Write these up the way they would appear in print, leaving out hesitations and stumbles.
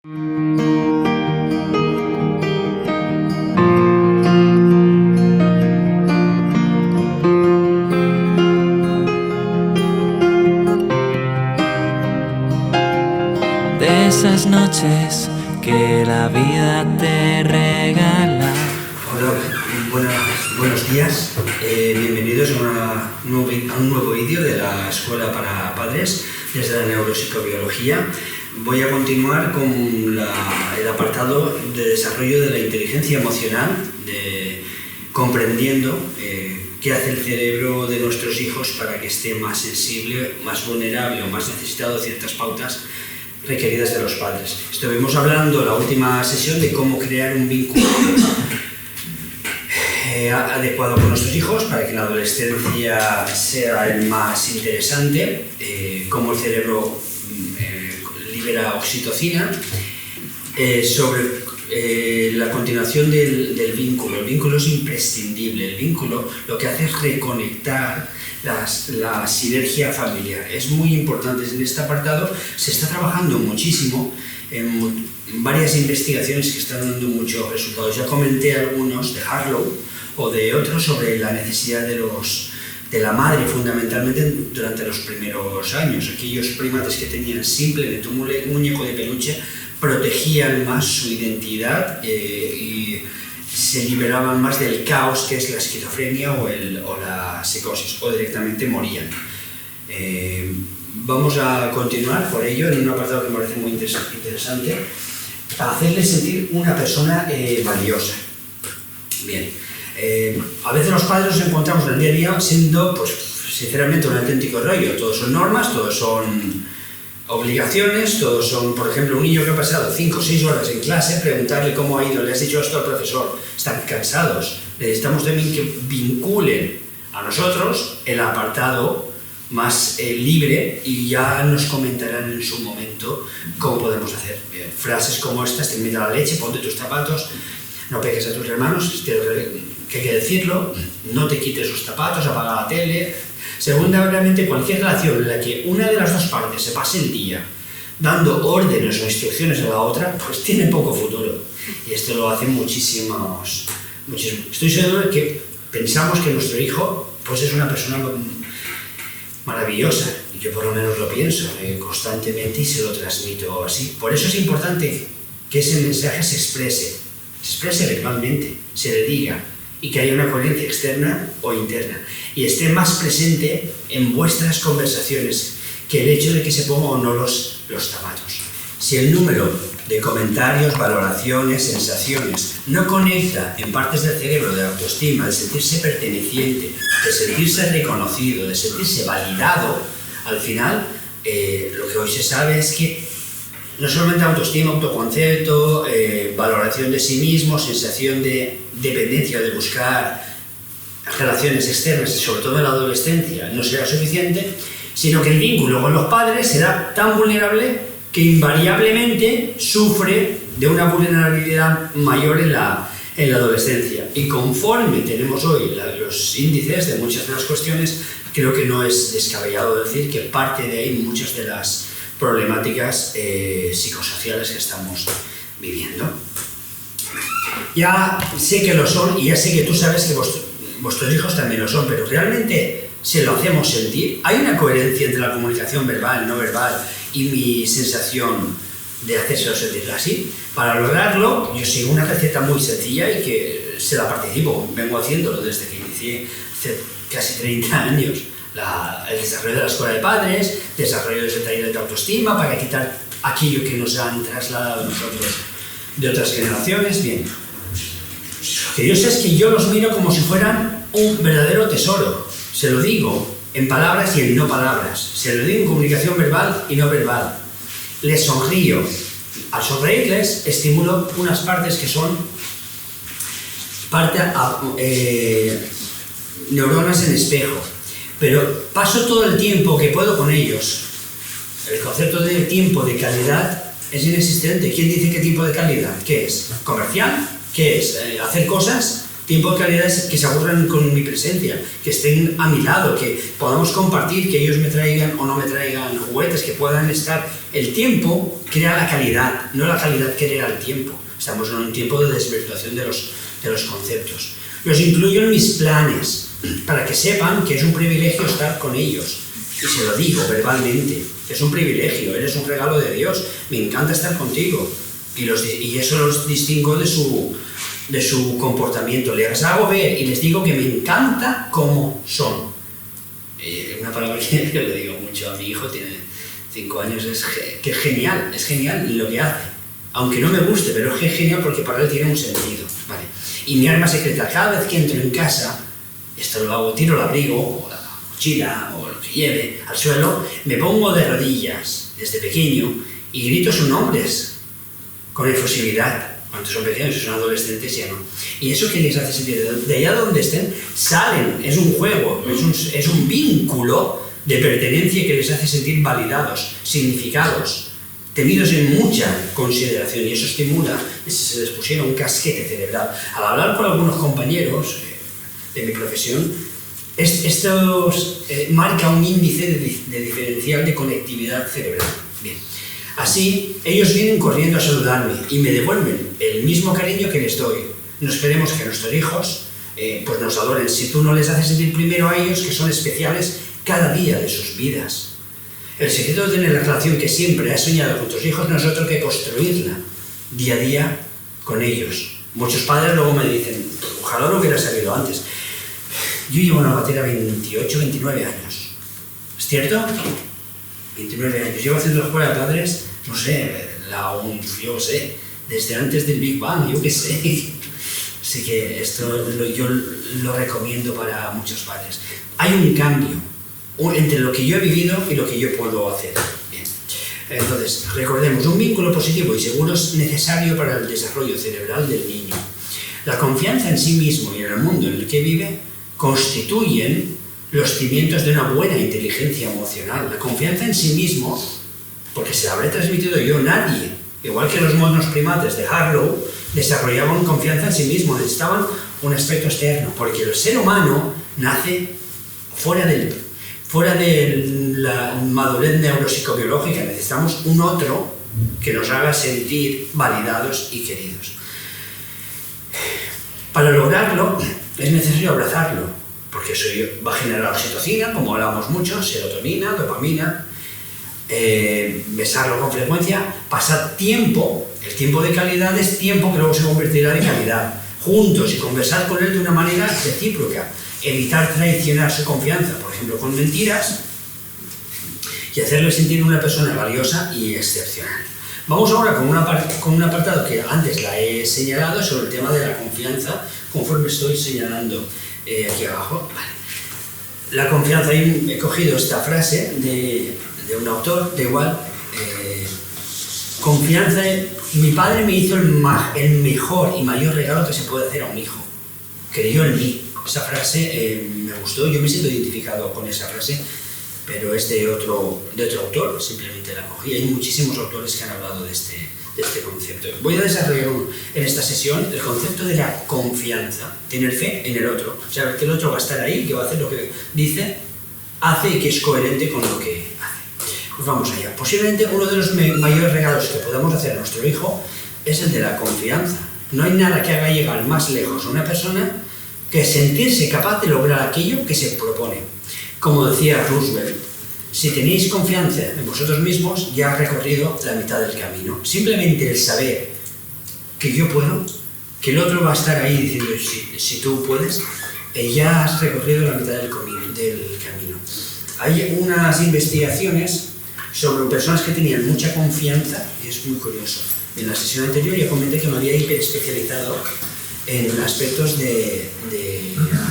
De esas noches que la vida te regala. Hola, buenos días. Bienvenidos a un nuevo vídeo de la Escuela para Padres desde la Neuropsicobiología. Voy a continuar con el apartado de desarrollo de la inteligencia emocional, comprendiendo qué hace el cerebro de nuestros hijos para que esté más sensible, más vulnerable o más necesitado de ciertas pautas requeridas de los padres. Estuvimos hablando en la última sesión de cómo crear un vínculo adecuado con nuestros hijos para que la adolescencia sea el más interesante, cómo el cerebro libera oxitocina, sobre la continuación del vínculo. El vínculo es imprescindible. El vínculo lo que hace es reconectar la sinergia familiar. Es muy importante. En este apartado se está trabajando muchísimo en varias investigaciones que están dando muchos resultados. Ya comenté algunos de Harlow o de otros sobre la necesidad de la madre, fundamentalmente durante los primeros años. Aquellos primates que tenían simplemente un muñeco de peluche protegían más su identidad y se liberaban más del caos que es la esquizofrenia o la psicosis, o directamente morían. Vamos a continuar por ello en un apartado que me parece muy interesante, para hacerles sentir una persona valiosa. Bien. A veces los padres nos encontramos en el día a día siendo, pues, sinceramente, un auténtico rollo. Todos son normas, todos son obligaciones, todos son, por ejemplo, un niño que ha pasado 5 o 6 horas en clase, preguntarle cómo ha ido, le has dicho esto al profesor, están cansados. Necesitamos también que vinculen a nosotros el apartado más libre y ya nos comentarán en su momento cómo podemos hacer. Frases como estas: te invita a la leche, ponte tus zapatos, no pegues a tus hermanos, que hay que decirlo, no te quites los zapatos, apaga la tele. Segundamente, cualquier relación en la que una de las dos partes se pase el día dando órdenes o instrucciones a la otra, pues tiene poco futuro. Y esto lo hacen muchísimos. Estoy seguro de que pensamos que nuestro hijo, pues, es una persona maravillosa, y yo por lo menos lo pienso constantemente y se lo transmito así. Por eso es importante que ese mensaje se exprese verbalmente, se le diga, y que haya una coherencia externa o interna, y esté más presente en vuestras conversaciones que el hecho de que se ponga o no los zapatos. Si el número de comentarios, valoraciones, sensaciones no conecta en partes del cerebro de autoestima, de sentirse perteneciente, de sentirse reconocido, de sentirse validado, al final lo que hoy se sabe es que no solamente autoestima, autoconcepto, valoración de sí mismo, sensación de dependencia, de buscar relaciones externas, y sobre todo en la adolescencia, no será suficiente, sino que el vínculo con los padres será tan vulnerable que invariablemente sufre de una vulnerabilidad mayor en la adolescencia. Y conforme tenemos hoy los índices de muchas de las cuestiones, creo que no es descabellado decir que parte de ahí muchas de las problemáticas psicosociales que estamos viviendo. Ya sé que lo son, y ya sé que tú sabes que vuestros hijos también lo son, pero realmente se lo hacemos sentir. Hay una coherencia entre la comunicación verbal, no verbal, y mi sensación de hacérselo sentir así. Para lograrlo, yo sigo una receta muy sencilla y que se la participo. Vengo haciéndolo desde que inicié hace casi 30 años. El desarrollo de la escuela de padres, desarrollo de ese taller de autoestima para quitar aquello que nos han trasladado a nosotros de otras generaciones. Bien, que yo sé es que yo los miro como si fueran un verdadero tesoro. Se lo digo en palabras y en no palabras. Se lo digo en comunicación verbal y no verbal. Les sonrío. Al sonreírles estimulo unas partes que son neuronas en espejo. Pero paso todo el tiempo que puedo con ellos. El concepto de tiempo de calidad es inexistente. ¿Quién dice qué tipo de calidad? ¿Qué es? ¿Comercial? ¿Qué es? ¿Hacer cosas? Tiempo de calidad es que se aburran con mi presencia, que estén a mi lado, que podamos compartir, que ellos me traigan o no me traigan juguetes, que puedan estar. El tiempo crea la calidad, no la calidad crea el tiempo. Estamos en un tiempo de desvirtuación de los conceptos. Los incluyo en mis planes, para que sepan que es un privilegio estar con ellos. Y se lo digo verbalmente, es un privilegio, eres un regalo de Dios, me encanta estar contigo. Y eso los distingo de su comportamiento. Les hago ver y les digo que me encanta cómo son. Una palabra que yo le digo mucho a mi hijo, tiene 5 años, es que es genial lo que hace. Aunque no me guste, pero es genial porque para él tiene un sentido. Vale. Y mi arma secreta, cada vez que entro en casa, esto lo hago, tiro el abrigo, o la mochila, o lo que lleve, al suelo, me pongo de rodillas desde pequeño y grito sus nombres con efusividad. Cuando son pequeños, si son adolescentes ya no. Y eso que les hace sentir, de allá donde estén, salen, es un juego, es un vínculo de pertenencia que les hace sentir validados, significados, tenidos en mucha consideración, y eso estimula, se les pusiera un casquete cerebral. Al hablar con algunos compañeros de mi profesión, esto marca un índice de diferencial de conectividad cerebral. Bien. Así, ellos vienen corriendo a saludarme y me devuelven el mismo cariño que les doy. No esperemos que nuestros hijos pues nos adoren si tú no les haces sentir primero a ellos que son especiales cada día de sus vidas. El secreto de tener la relación que siempre has soñado con tus hijos no es otro que construirla día a día con ellos. Muchos padres luego me dicen, ojalá lo hubiera sabido antes. Yo llevo una batera 28, 29 años. ¿Es cierto? 29 años. Llevo haciendo la escuela de padres, no sé, yo sé, desde antes del Big Bang, yo qué sé. Así que esto yo lo recomiendo para muchos padres. Hay un cambio entre lo que yo he vivido y lo que yo puedo hacer. Bien. Entonces, recordemos, un vínculo positivo y seguro es necesario para el desarrollo cerebral del niño. La confianza en sí mismo y en el mundo en el que vive constituyen los cimientos de una buena inteligencia emocional. La confianza en sí mismo, porque se la habré transmitido yo, nadie, igual que los monos primates de Harlow, desarrollaban confianza en sí mismo, necesitaban un aspecto externo, porque el ser humano nace fuera de la madurez neuropsicobiológica, necesitamos un otro que nos haga sentir validados y queridos. Para lograrlo es necesario abrazarlo, porque eso va a generar oxitocina, como hablamos mucho, serotonina, dopamina, besarlo con frecuencia, pasar tiempo, el tiempo de calidad es tiempo que luego se convertirá en calidad, juntos y conversar con él de una manera recíproca, evitar traicionar su confianza, por ejemplo, con mentiras, y hacerle sentir una persona valiosa y excepcional. Vamos ahora con un apartado que antes la he señalado sobre el tema de la confianza, conforme estoy señalando aquí abajo. Vale. La confianza, he cogido esta frase de un autor, de igual, confianza, mi padre me hizo el mejor y mayor regalo que se puede hacer a un hijo, creyó en mí. Esa frase me gustó, yo me siento identificado con esa frase, pero es de otro autor, simplemente la cogí. Hay muchísimos autores que han hablado de este concepto. Voy a desarrollar en esta sesión el concepto de la confianza, tener fe en el otro, saber que el otro va a estar ahí, que va a hacer lo que dice, hace y que es coherente con lo que hace. Pues vamos allá. Posiblemente uno de los mayores regalos que podamos hacer a nuestro hijo es el de la confianza. No hay nada que haga llegar más lejos a una persona que sentirse capaz de lograr aquello que se propone. Como decía Roosevelt, si tenéis confianza en vosotros mismos, ya has recorrido la mitad del camino. Simplemente el saber que yo puedo, que el otro va a estar ahí diciendo si tú puedes, ya has recorrido la mitad del camino. Hay unas investigaciones sobre personas que tenían mucha confianza, y es muy curioso. En la sesión anterior ya comenté que me había hiperespecializado en aspectos de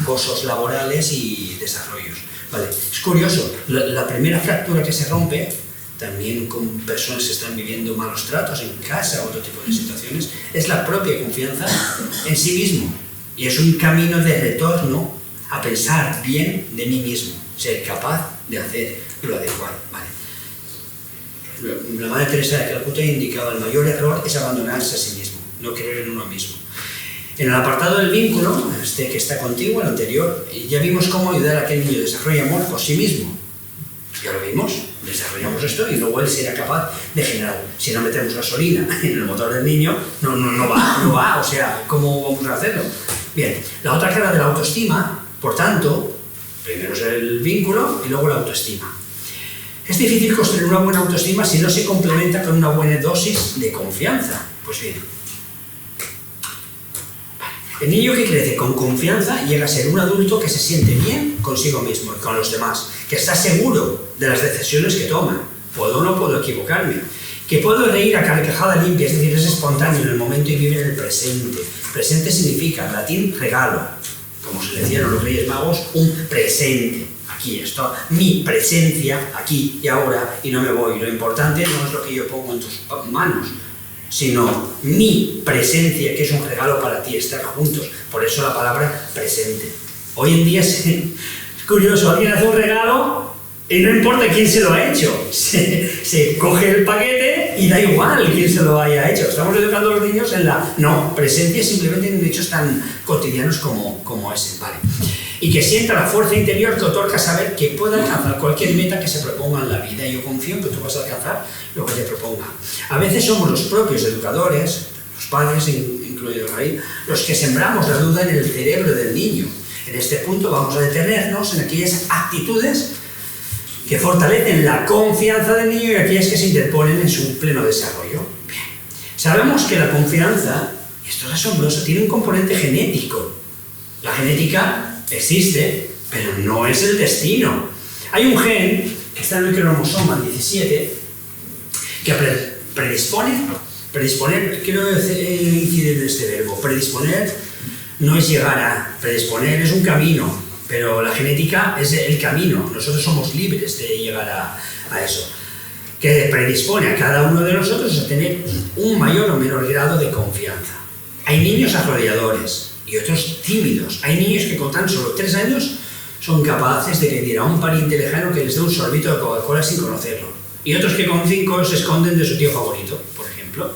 acosos laborales y desarrollos. Vale. Es curioso, la primera fractura que se rompe, también con personas que están viviendo malos tratos en casa o otro tipo de situaciones, es la propia confianza en sí mismo. Y es un camino de retorno a pensar bien de mí mismo, ser capaz de hacer lo adecuado. Vale. La Madre Teresa de Calcuta indicaba el mayor error es abandonarse a sí mismo, no creer en uno mismo. En el apartado del vínculo, este que está contigo, el anterior, ya vimos cómo ayudar a que el niño desarrolle amor por sí mismo. Ya lo vimos, desarrollamos esto y luego él será capaz de generar. Si no metemos gasolina en el motor del niño, no va, o sea, ¿cómo vamos a hacerlo? Bien, la otra cara de la autoestima, por tanto, primero es el vínculo y luego la autoestima. Es difícil construir una buena autoestima si no se complementa con una buena dosis de confianza. Pues bien, el niño que crece con confianza llega a ser un adulto que se siente bien consigo mismo y con los demás, que está seguro de las decisiones que toma. Puedo o no puedo equivocarme, que puedo reír a carcajada limpia, es decir, es espontáneo en el momento y vive en el presente. Presente significa, en latín, regalo. Como se le decían a los Reyes Magos, un presente. Aquí está mi presencia, aquí y ahora, y no me voy. Lo importante no es lo que yo pongo en tus manos, sino mi presencia, que es un regalo para ti, estar juntos. Por eso la palabra presente. Hoy en día es curioso, alguien hace un regalo y no importa quién se lo ha hecho. Se coge el paquete y da igual quién se lo haya hecho. Estamos educando a los niños en la presencia simplemente en hechos tan cotidianos como ese. Vale. Y que sienta la fuerza interior que otorga saber que puede alcanzar cualquier meta que se proponga en la vida. Y yo confío en que tú vas a alcanzar lo que te proponga. A veces somos los propios educadores, los padres incluidos ahí, los que sembramos la duda en el cerebro del niño. En este punto vamos a detenernos en aquellas actitudes que fortalecen la confianza del niño y aquellas que se interponen en su pleno desarrollo. Bien. Sabemos que la confianza, y esto es asombroso, tiene un componente genético. La genética existe, pero no es el destino. Hay un gen que está en el cromosoma 17 que predisponer, quiero incidir en este verbo, predisponer no es llegar a, predisponer es un camino, pero la genética es el camino, nosotros somos libres de llegar a eso, que predispone a cada uno de nosotros a tener un mayor o menor grado de confianza. Hay niños arrolladores y otros tímidos. Hay niños que con tan solo 3 años son capaces de pedir a un pariente lejano que les dé un sorbito de Coca-Cola sin conocerlo. Y otros que con 5 se esconden de su tío favorito, por ejemplo.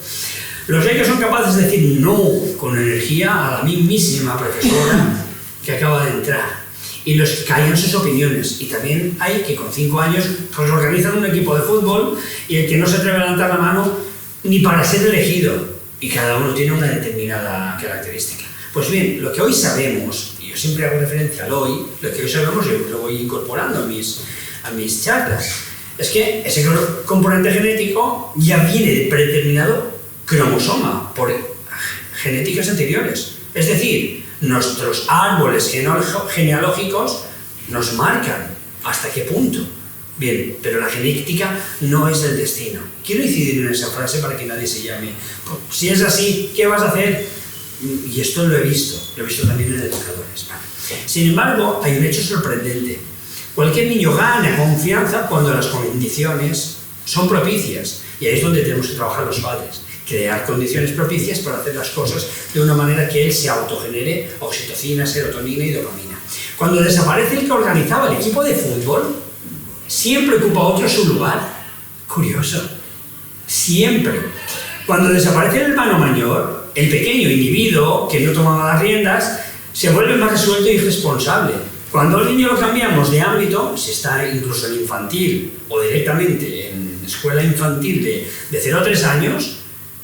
Los hay que son capaces de decir no con energía a la mismísima profesora que acaba de entrar. Y los que callan sus opiniones. Y también hay que con 5 años pues organizan un equipo de fútbol y el que no se atreve a levantar la mano ni para ser elegido. Y cada uno tiene una determinada característica. Pues bien, lo que hoy sabemos, y yo siempre hago referencia al hoy, lo que hoy sabemos yo lo voy incorporando a mis charlas, es que ese componente genético ya viene de predeterminado cromosoma por genéticas anteriores. Es decir, nuestros árboles genealógicos nos marcan hasta qué punto. Bien, pero la genética no es el destino. Quiero incidir en esa frase para que nadie se llame. Si es así, ¿qué vas a hacer? Y esto lo he visto también en educadores. Vale. Sin embargo, hay un hecho sorprendente. Cualquier niño gana confianza cuando las condiciones son propicias. Y ahí es donde tenemos que trabajar los padres. Crear condiciones propicias para hacer las cosas de una manera que él se autogenere oxitocina, serotonina y dopamina. Cuando desaparece el que organizaba el equipo de fútbol, siempre ocupa otro su lugar. Curioso. Siempre. Cuando desaparece el hermano mayor, el pequeño individuo que no tomaba las riendas se vuelve más resuelto y responsable. Cuando al niño lo cambiamos de ámbito, si está incluso en infantil o directamente en escuela infantil de 0 a 3 años,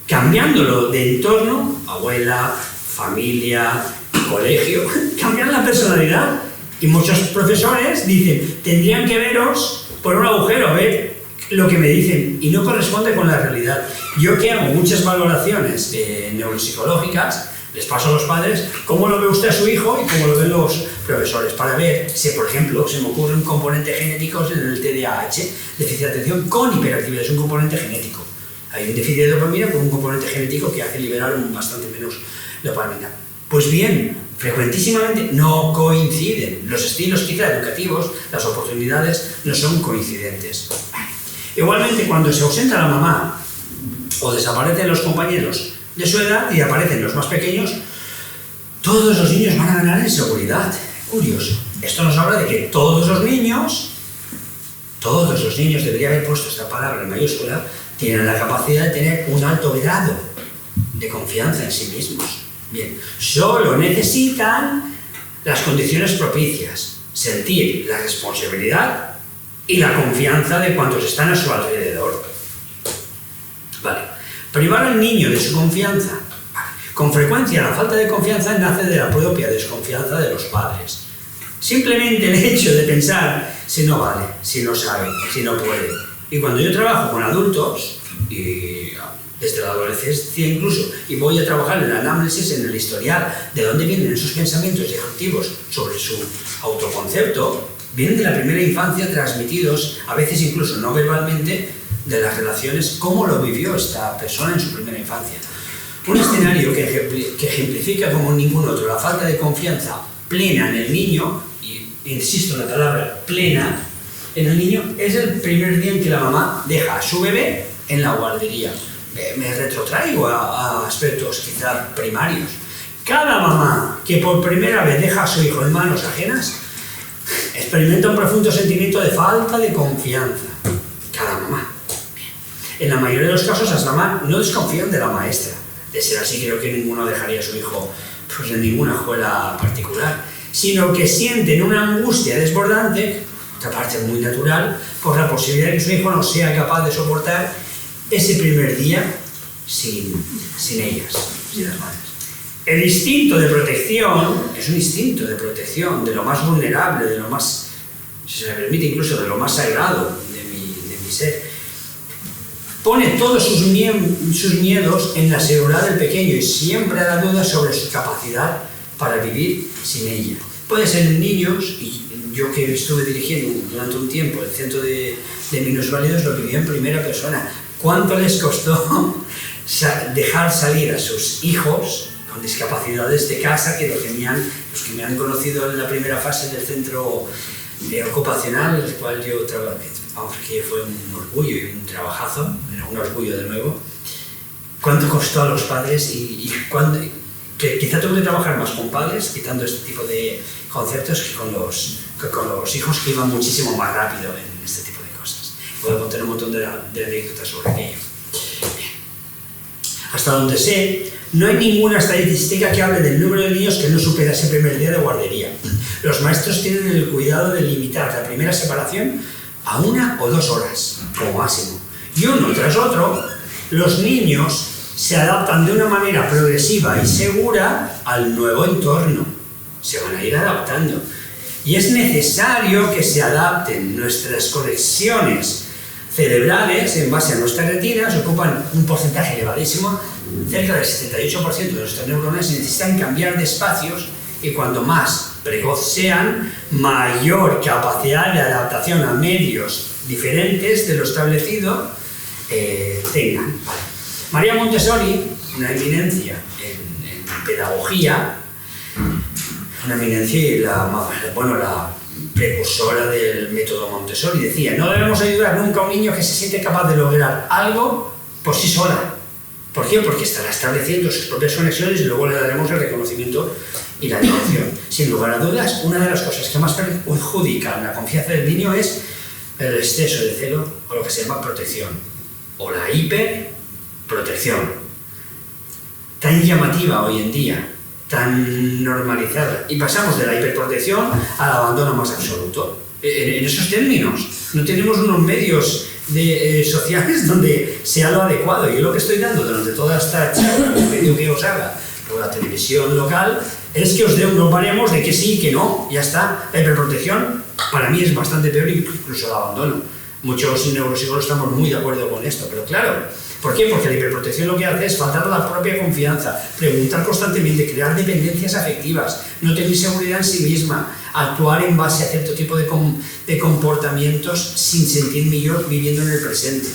cambiándolo de entorno, abuela, familia, colegio, cambian la personalidad. Y muchos profesores dicen, tendrían que veros por un agujero, a ver lo que me dicen, y no corresponde con la realidad. Yo que hago muchas valoraciones neuropsicológicas, les paso a los padres cómo lo ve usted a su hijo y cómo lo ven los profesores, para ver si, por ejemplo, se me ocurre un componente genético en el TDAH, déficit de atención con hiperactividad, es un componente genético. Hay un déficit de dopamina con un componente genético que hace liberar bastante menos dopamina. Pues bien, frecuentísimamente no coinciden. Los estilos quizá educativos, las oportunidades no son coincidentes. Igualmente, cuando se ausenta la mamá o desaparecen los compañeros de su edad y aparecen los más pequeños, todos los niños van a ganar en seguridad. Curioso. Esto nos habla de que todos los niños, debería haber puesto esta palabra en mayúscula, tienen la capacidad de tener un alto grado de confianza en sí mismos. Bien, solo necesitan las condiciones propicias, sentir la responsabilidad y la confianza de cuantos están a su alrededor. Vale. Privar al niño de su confianza. Vale. Con frecuencia la falta de confianza nace de la propia desconfianza de los padres. Simplemente el hecho de pensar si no vale, si no sabe, si no puede. Y cuando yo trabajo con adultos, y desde la adolescencia incluso, y voy a trabajar en el análisis, en el historial, de dónde vienen esos pensamientos ejecutivos sobre su autoconcepto, vienen de la primera infancia transmitidos, a veces incluso no verbalmente, de las relaciones, cómo lo vivió esta persona en su primera infancia. Un escenario que ejemplifica como ningún otro la falta de confianza plena en el niño, y insisto en la palabra plena, en el niño, es el primer día en que la mamá deja a su bebé en la guardería. Me retrotraigo a aspectos quizá primarios. Cada mamá que por primera vez deja a su hijo en manos ajenas experimenta un profundo sentimiento de falta de confianza. Cada mamá. En la mayoría de los casos las mamás no desconfían de la maestra. De ser así, creo que ninguno dejaría a su hijo pues, en ninguna escuela particular, sino que sienten una angustia desbordante, otra parte muy natural, por la posibilidad de que su hijo no sea capaz de soportar ese primer día sin ellas, sin las madres. El instinto de protección es un instinto de protección de lo más vulnerable, de lo más, si se me permite, incluso de lo más sagrado de mi ser. Pone todos sus miedos en la seguridad del pequeño y siempre da dudas sobre su capacidad para vivir sin ella. Puede ser en niños, y yo que estuve dirigiendo durante un tiempo el centro de minusválidos lo viví en primera persona. ¿Cuánto les costó dejar salir a sus hijos con discapacidades de casa que los que me han conocido en la primera fase del centro ocupacional, el cual yo trabajé? Vamos, que fue un orgullo y un trabajazo, era un orgullo de nuevo. ¿Cuánto costó a los padres que quizá tuve que trabajar más con padres, quitando este tipo de conceptos, que con los hijos que iban muchísimo más rápido en este tipo de cosas? Puedo contar un montón de anécdotas sobre aquello. Bien. Hasta donde sé, no hay ninguna estadística que hable del número de niños que no supera ese primer día de guardería. Los maestros tienen el cuidado de limitar la primera separación a 1 o 2 horas, como máximo. Y uno tras otro, los niños se adaptan de una manera progresiva y segura al nuevo entorno. Se van a ir adaptando. Y es necesario que se adapten. Nuestras conexiones cerebrales, en base a nuestras retinas, ocupan un porcentaje elevadísimo. Cerca del 78% de nuestras neuronas necesitan cambiar de espacios, y cuanto más precoz sean, mayor capacidad de adaptación a medios diferentes de lo establecido tengan. María Montessori, una eminencia en pedagogía, una eminencia y la precursora del método Montessori, decía: no debemos ayudar nunca a un niño que se siente capaz de lograr algo por sí sola. ¿Por qué? Porque estará estableciendo sus propias conexiones y luego le daremos el reconocimiento y la atención. Sin lugar a dudas, una de las cosas que más perjudican la confianza del niño es el exceso de celo, o lo que se llama protección, o la hiperprotección, tan llamativa hoy en día, tan normalizada, y pasamos de la hiperprotección al abandono más absoluto. En esos términos, no tenemos unos medios sociales donde sea lo adecuado. Yo lo que estoy dando durante toda esta charla, el medio que os haga por la televisión local, es que os dé unos baremos de que sí y que no, ya está. La hiperprotección para mí es bastante peor, incluso el abandono. Muchos neuropsicólogos estamos muy de acuerdo con esto, pero claro, ¿por qué? Porque la hiperprotección lo que hace es faltar la propia confianza, preguntar constantemente, crear dependencias afectivas, no tener seguridad en sí misma, actuar en base a cierto tipo de comportamientos sin sentirme yo viviendo en el presente.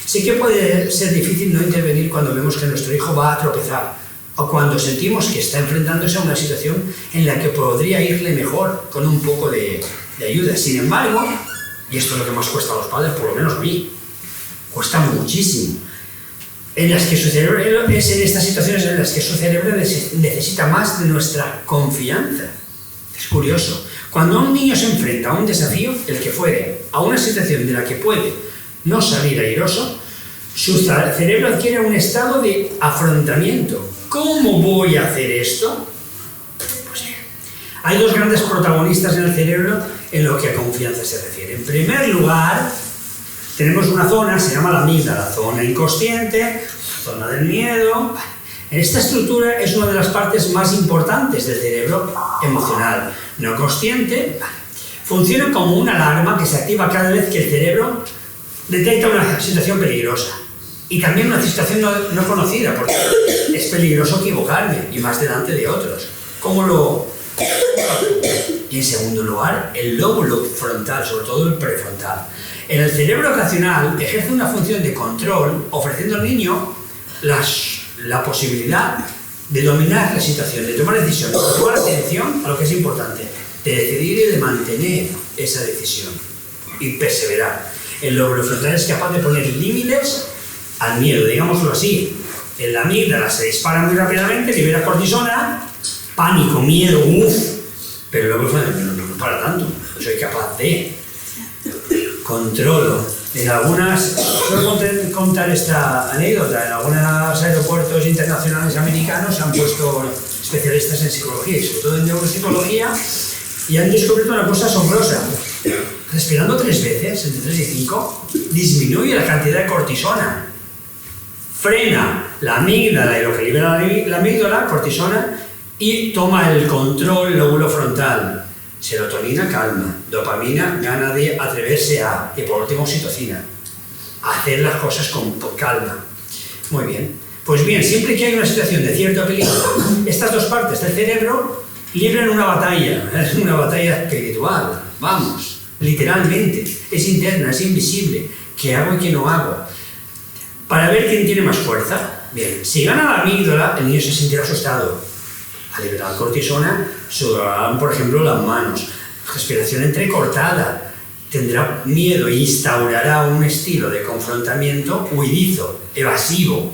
Sí que puede ser difícil no intervenir cuando vemos que nuestro hijo va a tropezar, o cuando sentimos que está enfrentándose a una situación en la que podría irle mejor con un poco de ayuda. Sin embargo, y esto es lo que más cuesta a los padres, por lo menos a mí, cuesta muchísimo, en las que su cerebro es en estas situaciones en las que su cerebro necesita más de nuestra confianza. Es curioso. Cuando un niño se enfrenta a un desafío, el que fuere, a una situación de la que puede no salir airoso, Su cerebro adquiere un estado de afrontamiento. ¿Cómo voy a hacer esto? Pues bien, hay dos grandes protagonistas en el cerebro en lo que a confianza se refiere. En primer lugar, tenemos una zona, se llama la amígdala, zona inconsciente, zona del miedo. En esta estructura es una de las partes más importantes del cerebro emocional. No consciente, funciona como una alarma que se activa cada vez que el cerebro detecta una situación peligrosa. Y también una situación no conocida, porque es peligroso equivocarme, y más delante de otros. ¿Cómo lo...? Y en segundo lugar, el lóbulo frontal, sobre todo el prefrontal. En el cerebro racional ejerce una función de control, ofreciendo al niño la posibilidad de dominar la situación, de tomar decisiones, de tomar atención a lo que es importante, de decidir y de mantener esa decisión y perseverar. El lóbulo frontal es capaz de poner límites al miedo, digámoslo así. En la amígdala se dispara muy rápidamente, libera cortisona, pánico, miedo, pero el lóbulo frontal no para tanto, soy capaz de controlo. En algunas, suelo contar esta anécdota, en algunos aeropuertos internacionales americanos se han puesto especialistas en psicología y sobre todo en neuropsicología y han descubierto una cosa asombrosa. Respirando 3 veces, entre 3 y 5, disminuye la cantidad de cortisona. Frena la amígdala y lo que libera la amígdala, cortisona, y toma el control lóbulo frontal. Serotonina, calma. Dopamina, gana de atreverse a. Y por último, oxitocina. Hacer las cosas con calma. Muy bien. Pues bien, siempre que hay una situación de cierto peligro, estas dos partes del cerebro libran una batalla. Es una batalla espiritual. Vamos. Literalmente. Es interna, es invisible. ¿Qué hago y qué no hago? Para ver quién tiene más fuerza. Bien, si gana la amígdala, el niño se sentirá asustado. Al liberar cortisona, sudarán, por ejemplo, las manos. Respiración entrecortada. Tendrá miedo e instaurará un estilo de confrontamiento huidizo, evasivo,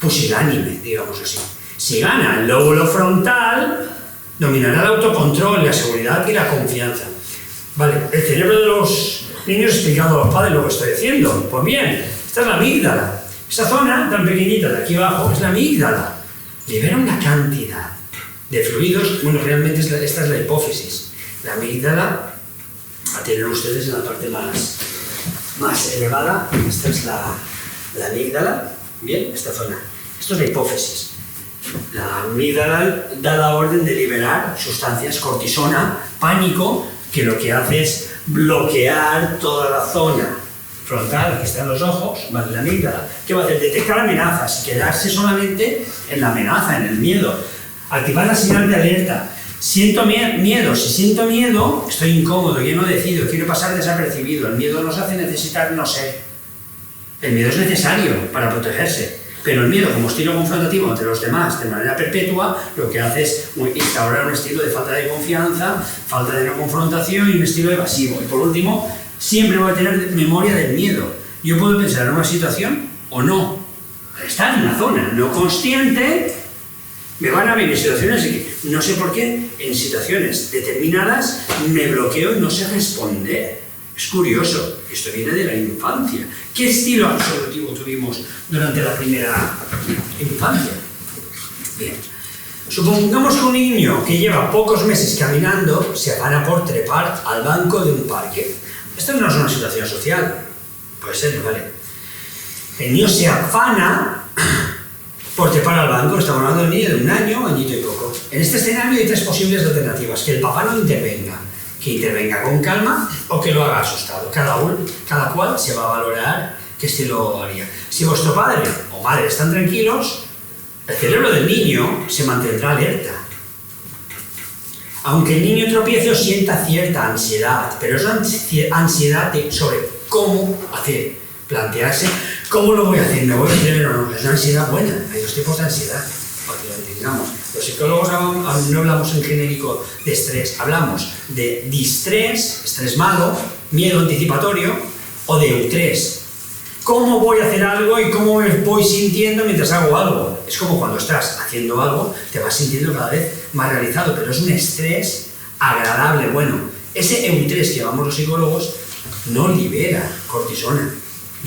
pusilánime, digamos así. Si gana el lóbulo frontal, dominará el autocontrol, la seguridad y la confianza. Vale, el cerebro de los niños explicando a los padres lo que estoy haciendo. Pues bien, esta es la amígdala. Esta zona tan pequeñita de aquí abajo es la amígdala. Libera una cantidad de fluidos. Bueno, realmente esta es la hipófisis. La amígdala la tienen ustedes en la parte más elevada. Esta es la amígdala. Bien, esta zona. Esto es la hipófisis. La amígdala da la orden de liberar sustancias, cortisona, pánico, que lo que hace es bloquear toda la zona frontal, que está en los ojos, ¿vale? La amígdala. ¿Qué va a hacer? Detectar amenazas y quedarse solamente en la amenaza, en el miedo. Activar la señal de alerta. Siento miedo. Si siento miedo, estoy incómodo, yo no decido, quiero pasar desapercibido. El miedo nos hace necesitar no ser. El miedo es necesario para protegerse. Pero el miedo, como estilo confrontativo entre los demás de manera perpetua, lo que hace es instaurar un estilo de falta de confianza, falta de no confrontación y un estilo evasivo. Y por último, siempre voy a tener memoria del miedo. Yo puedo pensar en una situación o no. Estar en una zona no consciente, me van a venir situaciones en que, no sé por qué, en situaciones determinadas me bloqueo y no sé responder. Es curioso, esto viene de la infancia. ¿Qué estilo absolutivo tuvimos durante la primera infancia? Bien, supongamos que un niño que lleva pocos meses caminando se afana por trepar al banco de un parque. Esto no es una situación social, puede ser, ¿vale? El niño se afana por trepar al banco, estamos hablando de un niño de 1 año, añito y poco. En este escenario hay 3 posibles alternativas: que el papá no intervenga, que intervenga con calma o que lo haga asustado. Cada cual se va a valorar qué estilo haría. Si vuestro padre o madre están tranquilos, el cerebro del niño se mantendrá alerta. Aunque el niño tropiece o sienta cierta ansiedad, pero es una ansiedad sobre cómo hacer, plantearse cómo lo voy a hacer, me voy a atrever o no. Es una ansiedad buena, hay 2 tipos de ansiedad, para que lo entendamos. Los psicólogos no hablamos en genérico de estrés, hablamos de distrés, estrés malo, miedo anticipatorio, o de eustrés. ¿Cómo voy a hacer algo y cómo me voy sintiendo mientras hago algo? Es como cuando estás haciendo algo, te vas sintiendo cada vez más realizado, pero es un estrés agradable, bueno. Ese eustrés que llamamos los psicólogos no libera cortisona,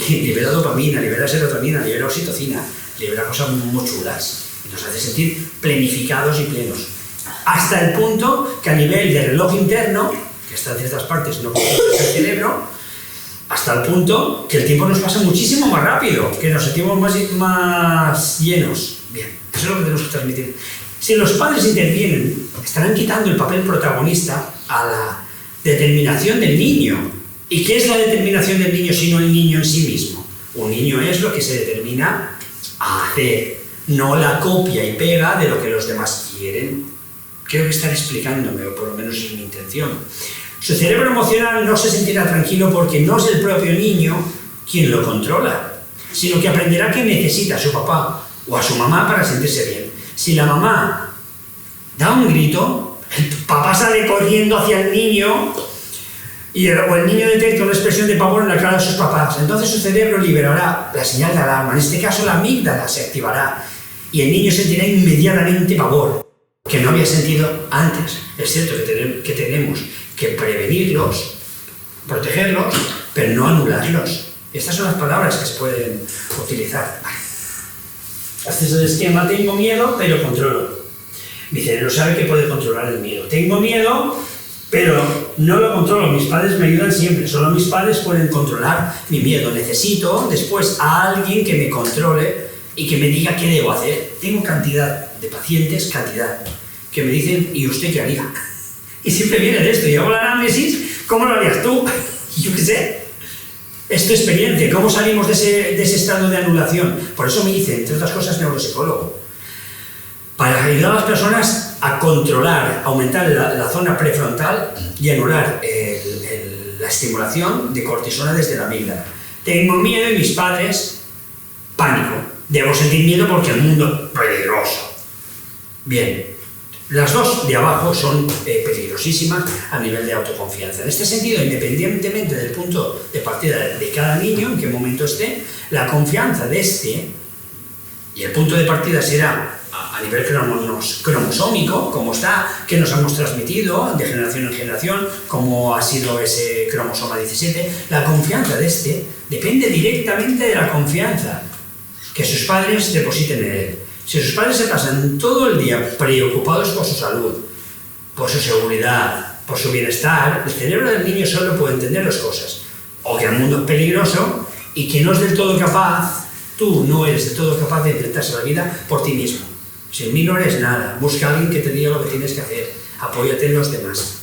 libera dopamina, libera serotonina, libera oxitocina, libera cosas muy chulas y nos hace sentir planificados y plenos. Hasta el punto que a nivel de reloj interno, que está en ciertas partes, no controla el cerebro, hasta el punto que el tiempo nos pasa muchísimo más rápido, que nos sentimos más llenos. Bien, eso es lo que tenemos que transmitir. Si los padres intervienen, estarán quitando el papel protagonista a la determinación del niño. ¿Y qué es la determinación del niño sino el niño en sí mismo? Un niño es lo que se determina a hacer, no la copia y pega de lo que los demás quieren. Creo que estar explicándome, o por lo menos es mi intención. Su cerebro emocional no se sentirá tranquilo porque no es el propio niño quien lo controla, sino que aprenderá que necesita a su papá o a su mamá para sentirse bien. Si la mamá da un grito, el papá sale corriendo hacia el niño o el niño detecta una expresión de pavor en la cara de sus papás. Entonces su cerebro liberará la señal de alarma, en este caso la amígdala se activará y el niño sentirá inmediatamente pavor, que no había sentido antes. Es cierto que tenemos que prevenirlos, protegerlos, pero no anularlos. Estas son las palabras que se pueden utilizar. Este es el esquema: tengo miedo, pero controlo. Mi cerebro sabe que puede controlar el miedo. Tengo miedo, pero no lo controlo. Mis padres me ayudan siempre. Solo mis padres pueden controlar mi miedo. Necesito después a alguien que me controle y que me diga qué debo hacer. Tengo cantidad de pacientes, que me dicen, ¿y usted qué haría? Y siempre viene de esto. Y hago la análisis, ¿cómo lo harías tú? Yo qué sé. Es tu experiencia. ¿Cómo salimos de ese estado de anulación? Por eso me dice, entre otras cosas, neuropsicólogo. Para ayudar a las personas a controlar, aumentar la zona prefrontal y anular la estimulación de cortisona desde la amígdala. Tengo miedo y mis padres, pánico. Debo sentir miedo porque el mundo es peligroso. Bien. Las dos de abajo son peligrosísimas a nivel de autoconfianza. En este sentido, independientemente del punto de partida de cada niño, en qué momento esté, la confianza de este y el punto de partida será a nivel cromosómico, cómo está, qué nos hemos transmitido de generación en generación, cómo ha sido ese cromosoma 17. La confianza de este depende directamente de la confianza que sus padres depositen en él. Si sus padres se pasan todo el día preocupados por su salud, por su seguridad, por su bienestar, el cerebro del niño solo puede entender dos cosas: o que el mundo es peligroso y que no es del todo capaz, tú no eres del todo capaz de enfrentarse a la vida por ti mismo. Sin mí no eres nada. Busca a alguien que te diga lo que tienes que hacer. Apóyate en los demás.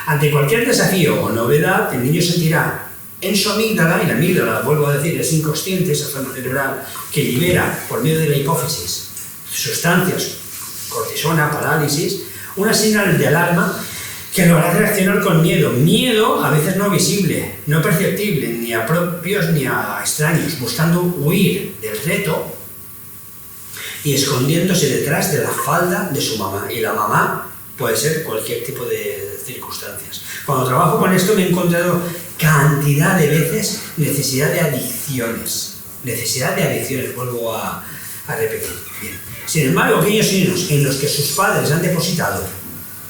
Ante cualquier desafío o novedad, el niño sentirá en su amígdala, y la amígdala, vuelvo a decir, es inconsciente, esa zona cerebral que libera por medio de la hipófisis sustancias, cortisona, parálisis, una señal de alarma que lo hará reaccionar con miedo. Miedo a veces no visible, no perceptible, ni a propios ni a extraños, buscando huir del reto y escondiéndose detrás de la falda de su mamá. Y la mamá puede ser cualquier tipo de circunstancias. Cuando trabajo con esto me he encontrado cantidad de veces necesidad de adicciones, vuelvo a repetir. Bien. Sin embargo, aquellos niños en los que sus padres han depositado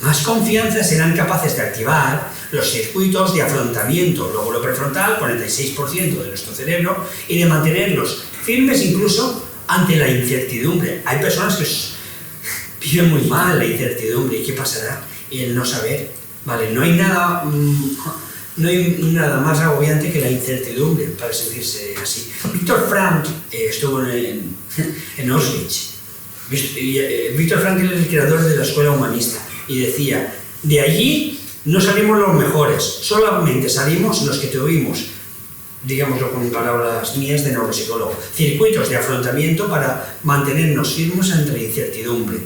más confianza serán capaces de activar los circuitos de afrontamiento, lóbulo prefrontal, 46% de nuestro cerebro, y de mantenerlos firmes incluso ante la incertidumbre. Hay personas que viven muy mal la incertidumbre. ¿Y qué pasará? Y el no saber. Vale, no hay nada más agobiante que la incertidumbre para sentirse así. Viktor Frankl estuvo en Auschwitz. Viktor Frankl es el creador de la escuela humanista y decía: de allí no salimos los mejores, solamente salimos los que tuvimos, digámoslo con palabras mías de neuropsicólogo, circuitos de afrontamiento para mantenernos firmes ante la incertidumbre.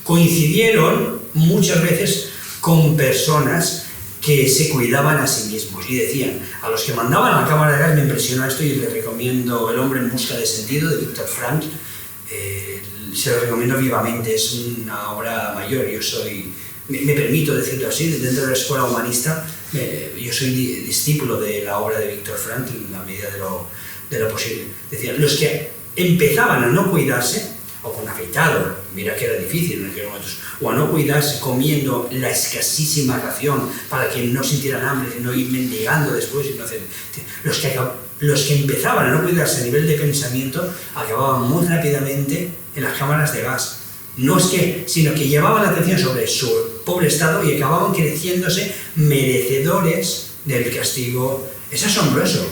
Coincidieron muchas veces con personas que se cuidaban a sí mismos y decían: a los que mandaban a la cámara de gas, me impresiona esto y les recomiendo El hombre en busca de sentido, de Viktor Frankl. Se lo recomiendo vivamente, es una obra mayor. Yo me permito decirlo así, dentro de la escuela humanista, yo soy discípulo de la obra de Viktor Frankl en la medida de lo posible. Decían: los que empezaban a no cuidarse o con afeitado, mira que era difícil en aquellos momentos, o a no cuidarse comiendo la escasísima ración para que no sintieran hambre, sino ir mendigando después y no hacer... Los que empezaban a no cuidarse a nivel de pensamiento acababan muy rápidamente en las cámaras de gas. No es que, sino que llevaban la atención sobre su pobre estado y acababan creciéndose merecedores del castigo. Es asombroso.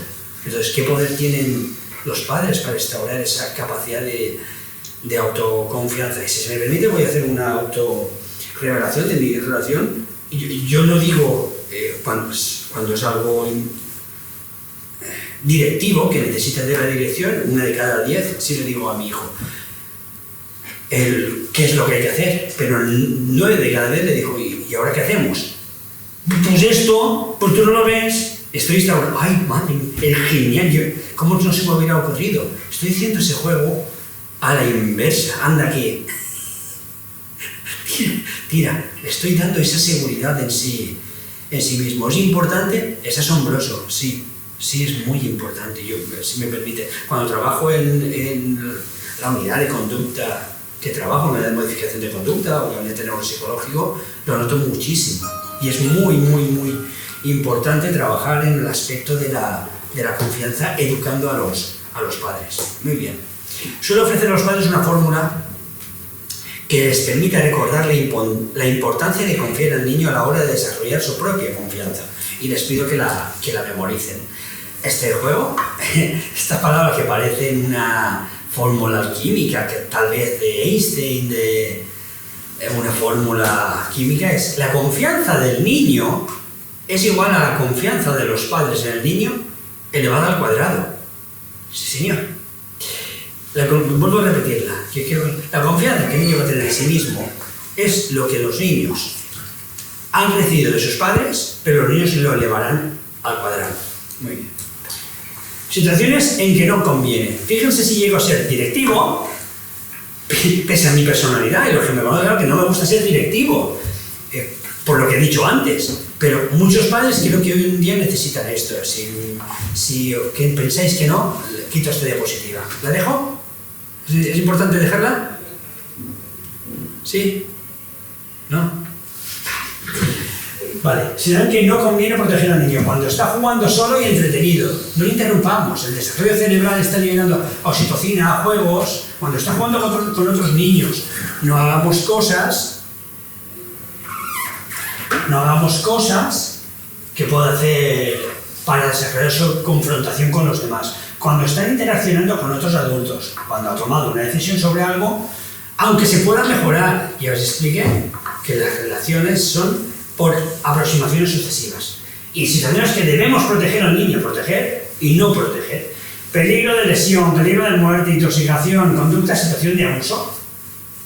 Entonces, ¿qué poder tienen los padres para instaurar esa capacidad de autoconfianza? Y si se me permite, voy a hacer una autorrevelación de mi relación. Yo no digo cuando es algo directivo, que necesita de la dirección, 1 de cada 10, sí le digo a mi hijo qué es lo que hay que hacer, pero 9 de cada 10 le digo, ¿y ahora qué hacemos? Pues esto, pues tú no lo ves, estoy instaurando, ay madre, el genial, ¿cómo no se me hubiera ocurrido? Estoy haciendo ese juego a la inversa, anda que... Tira, le estoy dando esa seguridad en sí mismo. ¿Es importante? Es asombroso, sí es muy importante. Yo, si me permite, cuando trabajo en la unidad de conducta, que trabajo en la unidad de modificación de conducta o en el neuropsicológico, lo noto muchísimo. Y es muy, muy, muy importante trabajar en el aspecto de la confianza, educando a los padres. Muy bien. Suelo ofrecer a los padres una fórmula que les permita recordar la importancia de confiar al niño a la hora de desarrollar su propia confianza. Y les pido que la memoricen. Este juego, esta palabra que parece una fórmula química, que tal vez de Einstein, de una fórmula química, es la confianza del niño es igual a la confianza de los padres en el niño elevada al cuadrado. Sí, señor. Vuelvo a repetirla. La confianza que el niño va a tener en sí mismo es lo que los niños han recibido de sus padres, pero los niños lo elevarán al cuadrado. Muy bien. Situaciones en que no conviene. Fíjense si llego a ser directivo, pese a mi personalidad y lo que me van a dar que no me gusta ser directivo, por lo que he dicho antes. Pero muchos padres creo que hoy en día necesitan esto. Si pensáis que no, quito esta diapositiva. ¿La dejo? ¿Es importante dejarla? ¿Sí? ¿No? Vale, serán que no conviene proteger al niño cuando está jugando solo y entretenido. No le interrumpamos, el desarrollo cerebral está liberando oxitocina, juegos, cuando está jugando con otros niños. No hagamos cosas que pueda hacer para desarrollar su confrontación con los demás. Cuando están interaccionando con otros adultos, cuando ha tomado una decisión sobre algo, aunque se pueda mejorar, ya os expliqué que las relaciones son por aproximaciones sucesivas. Y situaciones que debemos proteger al niño, proteger y no proteger. Peligro de lesión, peligro de muerte, intoxicación, conducta, situación de abuso.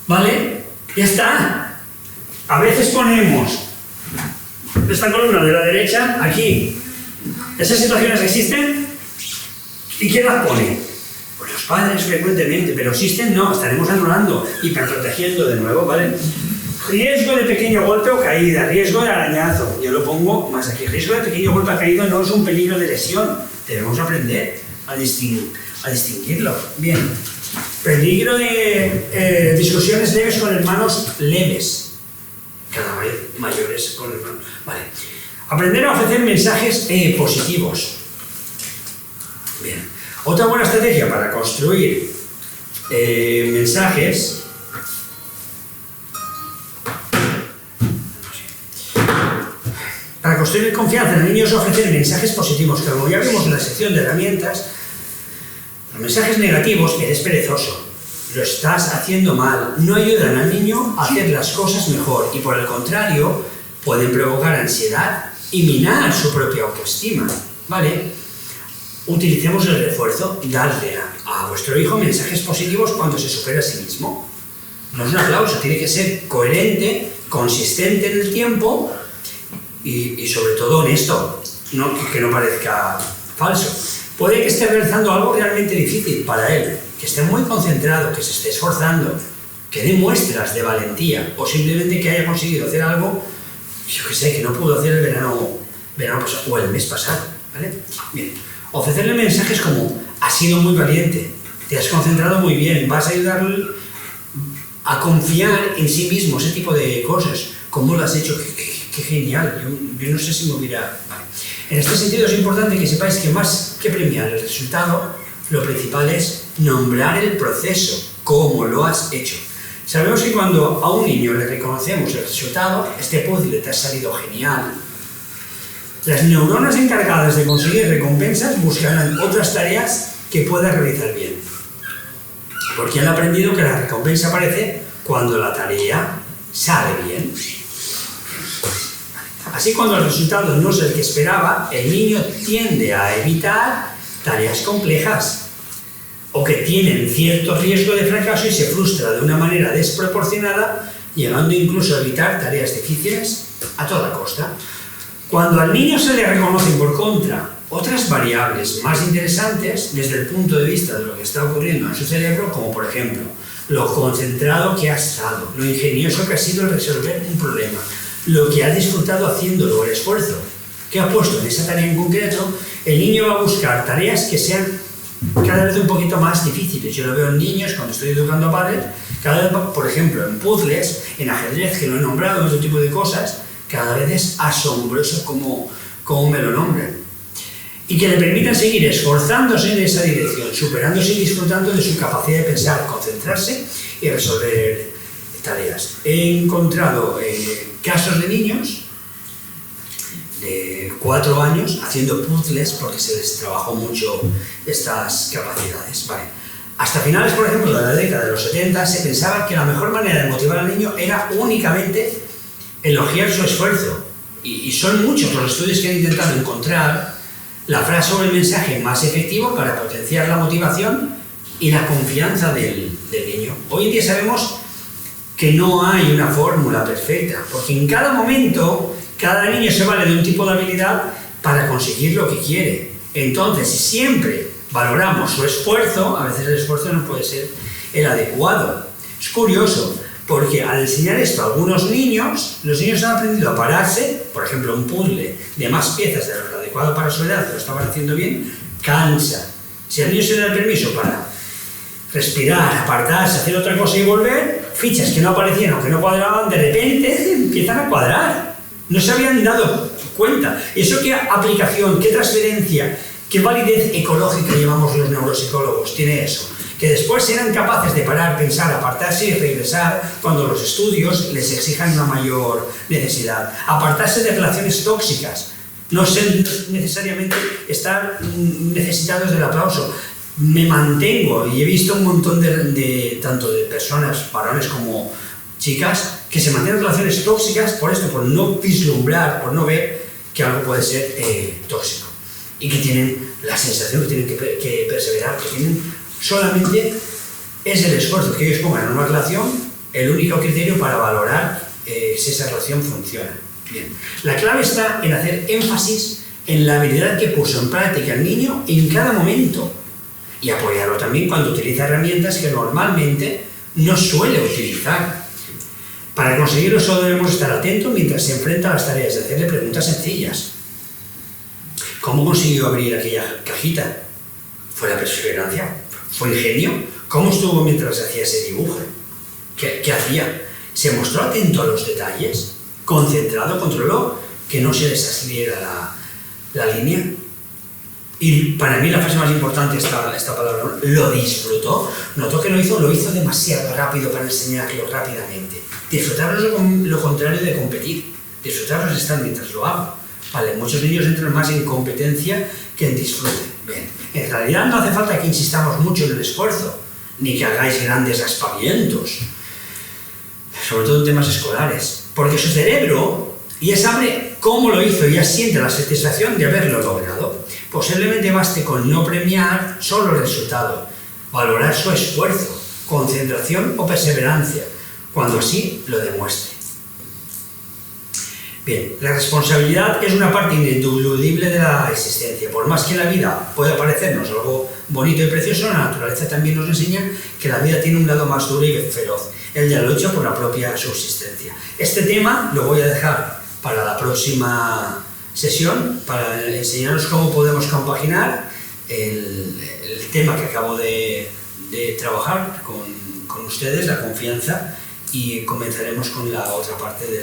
¿Vale? Ya está. A veces ponemos esta columna de la derecha aquí. ¿Esas situaciones existen? ¿Y quién las pone? Pues los padres frecuentemente, pero existen no, estaremos anulando, hiperprotegiendo de nuevo, ¿vale? Riesgo de pequeño golpe o caída, riesgo de arañazo, yo lo pongo más aquí. Riesgo de pequeño golpe o caída no es un peligro de lesión, debemos aprender a distinguirlo. Bien, peligro de discusiones leves con hermanos leves, cada vez mayores con hermanos. Vale, aprender a ofrecer mensajes positivos. Bien, otra buena estrategia para construir mensajes. Para construir confianza en el niño es ofrecer mensajes positivos, que como ya vimos en la sección de herramientas, los mensajes negativos, eres perezoso, lo estás haciendo mal, no ayudan al niño a hacer las cosas mejor y por el contrario pueden provocar ansiedad y minar su propia autoestima, ¿vale? Utilicemos el refuerzo, darle a vuestro hijo mensajes positivos cuando se supera a sí mismo. No es un aplauso, tiene que ser coherente, consistente en el tiempo y sobre todo honesto, que no parezca falso. Puede que esté realizando algo realmente difícil para él, que esté muy concentrado, que se esté esforzando, que dé muestras de valentía o simplemente que haya conseguido hacer algo, yo que sé, que no pudo hacer el verano pasado o el mes pasado, ¿vale? Bien, ofrecerle mensajes como: has sido muy valiente, te has concentrado muy bien, vas a ayudar a confiar en sí mismo, ese tipo de cosas. ¿Cómo lo has hecho? Qué genial. Yo no sé si me hubiera... Vale. En este sentido es importante que sepáis que más que premiar el resultado, lo principal es nombrar el proceso, cómo lo has hecho. Sabemos que cuando a un niño le reconocemos el resultado, este puzzle te ha salido genial. Las neuronas encargadas de conseguir recompensas buscarán otras tareas que puedas realizar bien. Porque han aprendido que la recompensa aparece cuando la tarea sale bien. Así, cuando el resultado no es el que esperaba, el niño tiende a evitar tareas complejas o que tienen cierto riesgo de fracaso y se frustra de una manera desproporcionada, llegando incluso a evitar tareas difíciles a toda costa. Cuando al niño se le reconocen por contra otras variables más interesantes desde el punto de vista de lo que está ocurriendo en su cerebro, como por ejemplo lo concentrado que ha estado, lo ingenioso que ha sido el resolver un problema, lo que ha disfrutado haciéndolo, el esfuerzo que ha puesto en esa tarea en concreto, el niño va a buscar tareas que sean cada vez un poquito más difíciles. Yo lo veo en niños cuando estoy educando a padres, cada vez, por ejemplo, en puzzles, en ajedrez, que lo he nombrado, en otro tipo de cosas, cada vez es asombroso cómo me lo nombran. Y que le permitan seguir esforzándose en esa dirección, superándose y disfrutando de su capacidad de pensar, concentrarse y resolver tareas. He encontrado casos de niños de 4 años haciendo puzzles porque se les trabajó mucho estas capacidades. Vale. Hasta finales, por ejemplo, de la década de los 70 se pensaba que la mejor manera de motivar al niño era únicamente elogiar su esfuerzo. Y son muchos los estudios que han intentado encontrar la frase o el mensaje más efectivo para potenciar la motivación y la confianza del niño. Hoy en día sabemos que no hay una fórmula perfecta, porque en cada momento cada niño se vale de un tipo de habilidad para conseguir lo que quiere. Entonces, si siempre valoramos su esfuerzo, a veces el esfuerzo no puede ser el adecuado. Es curioso, porque al enseñar esto a algunos niños, los niños han aprendido a pararse, por ejemplo, un puzzle de más piezas de lo adecuado para su edad, que lo estaban haciendo bien, cansa. Si al niño se le da el permiso para respirar, apartarse, hacer otra cosa y volver, fichas que no aparecían o que no cuadraban, de repente empiezan a cuadrar. No se habían dado cuenta. ¿Eso qué aplicación, qué transferencia, qué validez ecológica llevamos los neuropsicólogos? Tiene eso. Que después eran capaces de parar, pensar, apartarse y regresar cuando los estudios les exijan una mayor necesidad. Apartarse de relaciones tóxicas. No ser necesariamente estar necesitados del aplauso. Me mantengo, y he visto un montón tanto de personas, varones como chicas, que se mantienen en relaciones tóxicas por esto, por no vislumbrar, por no ver que algo puede ser tóxico. Y que tienen la sensación que tienen que perseverar, que tienen solamente es el esfuerzo que ellos pongan en una relación el único criterio para valorar si esa relación funciona. Bien. La clave está en hacer énfasis en la habilidad que puso en práctica el niño en cada momento y apoyarlo también cuando utiliza herramientas que normalmente no suele utilizar. Para conseguirlo solo debemos estar atentos mientras se enfrenta a las tareas de hacerle preguntas sencillas. ¿Cómo consiguió abrir aquella cajita? ¿Fue la perseverancia? ¿Fue ingenio? ¿Cómo estuvo mientras hacía ese dibujo? ¿Qué hacía? ¿Se mostró atento a los detalles? ¿Concentrado? ¿Controló que no se le saliera la línea? Y para mí la frase más importante esta palabra, ¿no? Lo disfrutó. Notó que lo hizo demasiado rápido para enseñarlo rápidamente. Disfrutarlo es lo contrario de competir. Disfrutarlo es estar mientras lo hago. Vale, muchos niños entran más en competencia que en disfrute. Bien. En realidad no hace falta que insistamos mucho en el esfuerzo, ni que hagáis grandes aspavientos, sobre todo en temas escolares, porque su cerebro ya sabe cómo lo hizo y ya siente la satisfacción de haberlo logrado. Posiblemente baste con no premiar solo el resultado, valorar su esfuerzo, concentración o perseverancia, cuando así lo demuestre. Bien, la responsabilidad es una parte ineludible de la existencia. Por más que la vida pueda parecernos algo bonito y precioso, la naturaleza también nos enseña que la vida tiene un lado más duro y feroz, el de la lucha por la propia subsistencia. Este tema lo voy a dejar para la próxima sesión, para enseñaros cómo podemos compaginar el tema que acabo de trabajar con ustedes, la confianza, y comenzaremos con la otra parte de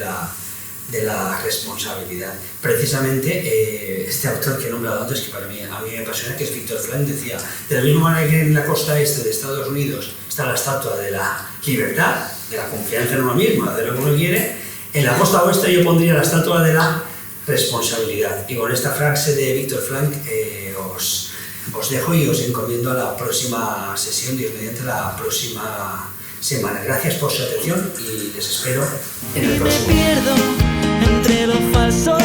la responsabilidad. Precisamente este autor que he nombrado antes, que a mí me apasiona, que es Viktor Frankl, decía: de la misma manera que en la costa este de Estados Unidos está la estatua de la libertad, de la confianza en uno mismo, de lo que uno quiere, en la costa oeste yo pondría la estatua de la responsabilidad. Y con esta frase de Viktor Frankl os dejo y os encomiendo a la próxima sesión, Dios mediante, la próxima semana. Gracias por su atención y les espero en el próximo. Me pierdo entre lo falso